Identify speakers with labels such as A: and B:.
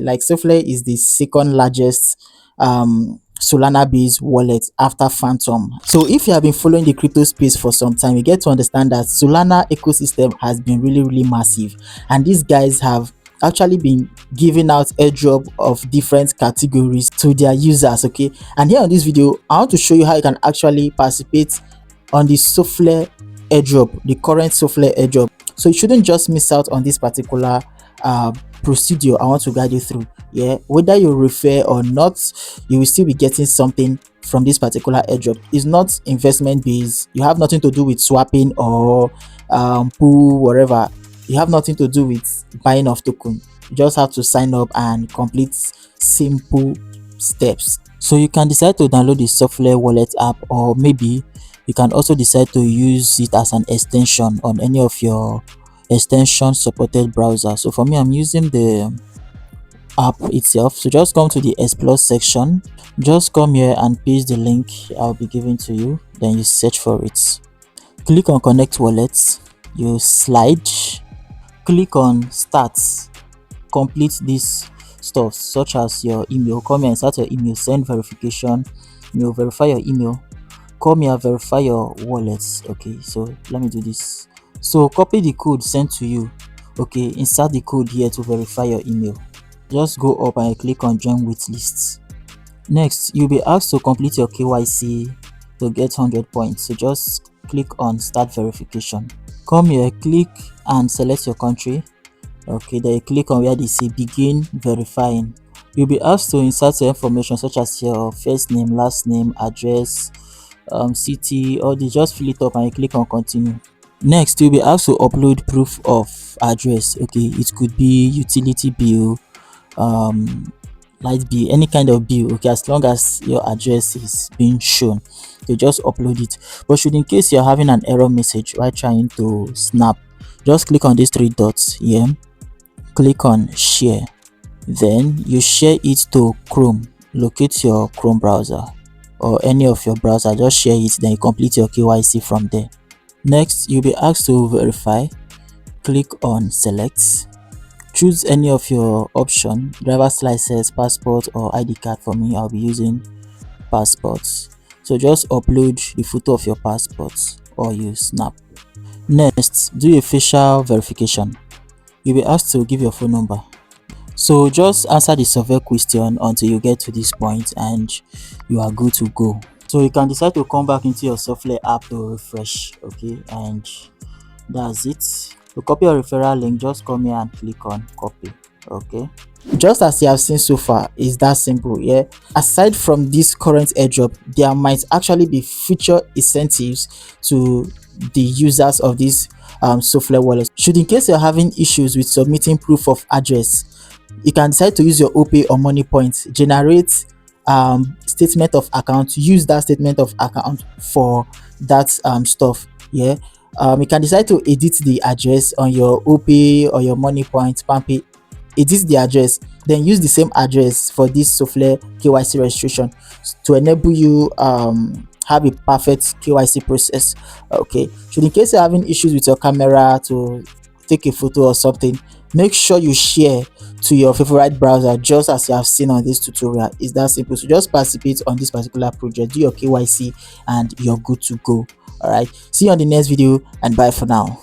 A: Like Solflare is the second largest Solana based wallet after Phantom. So if you have been following the crypto space for some time, you get to understand that Solana ecosystem has been really massive, and these guys have actually been giving out airdrop of different categories to their users. Okay, and here on this video I want to show you how you can actually participate on the Solflare airdrop, the current Solflare airdrop. So you shouldn't just miss out on this particular uh procedure I want to guide you through. Yeah, whether you refer or not, you will still be getting something from this particular airdrop. It's not investment based, you have nothing to do with swapping or pool, whatever. You have nothing to do with buying of token. You just have to sign up and complete simple steps. So you can decide to download the Solflare wallet app, or maybe you can also decide to use it as an extension on any of your extension supported browser. So for me, I'm using the app itself. So just come to the explore section, just come here and paste the link I'll be giving to you, then you search for it, click on connect wallets, you slide, click on start, complete this stuff such as your email. Come here and start your email, send verification, you verify your email, come here, verify your wallets. Okay, so let me do this. So copy the code sent to you. Okay, insert the code here to verify your email. Just go up and click on join waitlist. Next, you'll be asked to complete your KYC to get 100 points. So just click on start verification. Come here, click and select your country. Okay, then you click on where they say begin verifying. You'll be asked to insert your information such as your first name, last name, address, city, or they just fill it up and you click on continue. Next, you'll be asked to upload proof of address. Okay, it could be utility bill, light bill, any kind of bill. Okay, as long as your address is being shown, you just upload it. But should in case you're having an error message while trying to snap, just click on these three dots here, click on share, then you share it to Chrome. Locate your Chrome browser or any of your browser, just share it, then you complete your KYC from there. Next, you'll be asked to verify. Click on select, choose any of your option, driver's license, passport, or ID card. For me, I'll be using passports. So just upload the photo of your passport or you snap. Next, do a facial verification. You'll be asked to give your phone number. So just answer the survey question until you get to this point and you are good to go. So you can decide to come back into your Solflare app to refresh. Okay, and that's it. To copy your referral link, just come here and click on copy. Okay, just as you have seen so far, is that simple. Yeah, aside from this current airdrop, there might actually be future incentives to the users of this Solflare wallet. Should in case you're having issues with submitting proof of address, you can decide to use your OPay or money points, generate statement of account, use that statement of account for that stuff. Yeah, you can decide to edit the address on your OPay or your money point, PalmPay. Edit the address, then use the same address for this Solflare KYC registration to enable you have a perfect KYC process. Okay, should in case you're having issues with your camera to take a photo or something, make sure you share to your favorite browser, just as you have seen on this tutorial. Is that simple? So just participate on this particular project, do your KYC, and you're good to go. All right, see you on the next video, and bye for now.